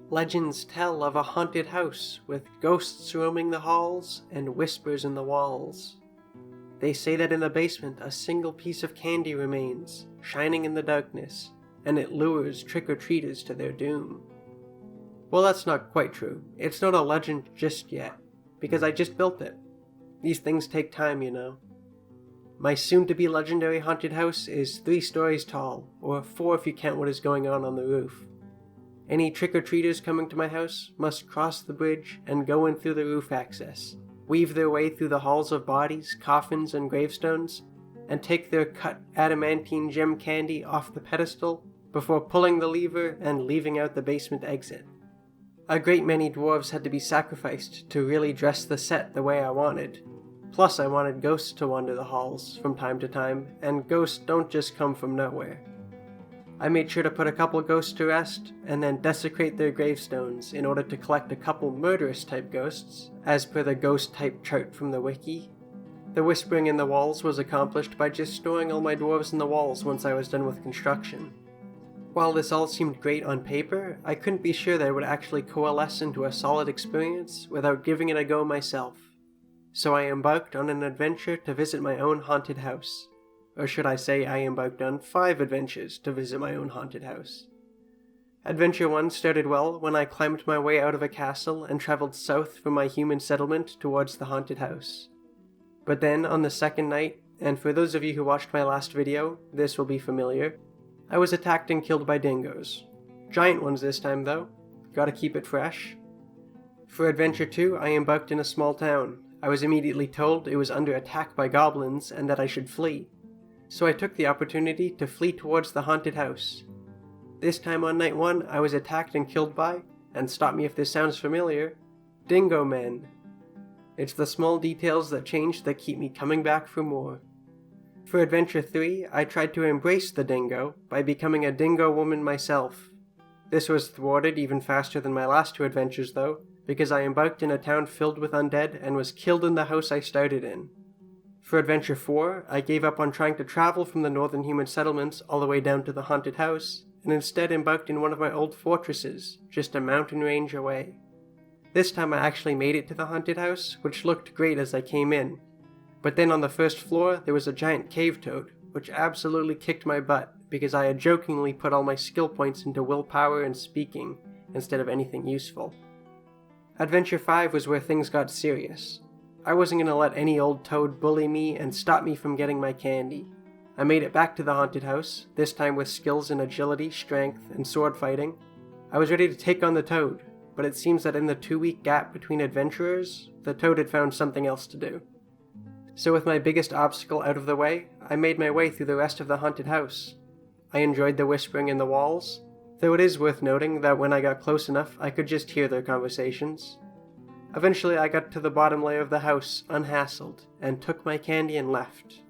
Legends tell of a haunted house with ghosts roaming the halls and whispers in the walls. They say that in the basement a single piece of candy remains, shining in the darkness, and it lures trick-or-treaters to their doom. Well, that's not quite true. It's not a legend just yet, because I just built it. These things take time, you know. My soon-to-be legendary haunted house is 3 stories tall, or 4 if you count what is going on the roof. Any trick-or-treaters coming to my house must cross the bridge and go in through the roof access, weave their way through the halls of bodies, coffins, and gravestones, and take their cut adamantine gem candy off the pedestal before pulling the lever and leaving out the basement exit. A great many dwarves had to be sacrificed to really dress the set the way I wanted. Plus I wanted ghosts to wander the halls from time to time, and ghosts don't just come from nowhere. I made sure to put a couple ghosts to rest, and then desecrate their gravestones in order to collect a couple murderous type ghosts, as per the ghost type chart from the wiki. The whispering in the walls was accomplished by just storing all my dwarves in the walls once I was done with construction. While this all seemed great on paper, I couldn't be sure that it would actually coalesce into a solid experience without giving it a go myself. So I embarked on an adventure to visit my own haunted house. Or should I say I embarked on 5 adventures to visit my own haunted house. Adventure 1 started well when I climbed my way out of a castle and traveled south from my human settlement towards the haunted house. But then, on the second night, and for those of you who watched my last video, this will be familiar, I was attacked and killed by dingoes. Giant ones this time though, gotta keep it fresh. For Adventure 2, I embarked in a small town. I was immediately told it was under attack by goblins and that I should flee. So I took the opportunity to flee towards the haunted house. This time on night 1, I was attacked and killed by, and stop me if this sounds familiar, dingo men. It's the small details that change that keep me coming back for more. For Adventure 3, I tried to embrace the dingo by becoming a dingo woman myself. This was thwarted even faster than my last 2 adventures though, because I embarked in a town filled with undead and was killed in the house I started in. For Adventure 4, I gave up on trying to travel from the northern human settlements all the way down to the haunted house, and instead embarked in one of my old fortresses, just a mountain range away. This time I actually made it to the haunted house, which looked great as I came in. But then on the first floor there was a giant cave toad, which absolutely kicked my butt because I had jokingly put all my skill points into willpower and speaking, instead of anything useful. Adventure 5 was where things got serious. I wasn't going to let any old toad bully me and stop me from getting my candy. I made it back to the haunted house, this time with skills in agility, strength, and sword fighting. I was ready to take on the toad, but it seems that in the 2-week gap between adventurers, the toad had found something else to do. So with my biggest obstacle out of the way, I made my way through the rest of the haunted house. I enjoyed the whispering in the walls, though it is worth noting that when I got close enough I could just hear their conversations. Eventually I got to the bottom layer of the house, unhassled, and took my candy and left.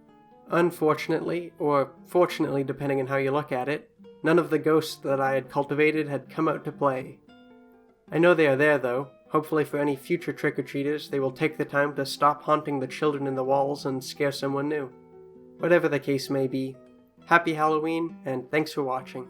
Unfortunately, or fortunately depending on how you look at it, none of the ghosts that I had cultivated had come out to play. I know they are there though. Hopefully for any future trick-or-treaters they will take the time to stop haunting the children in the walls and scare someone new. Whatever the case may be, happy Halloween, and thanks for watching.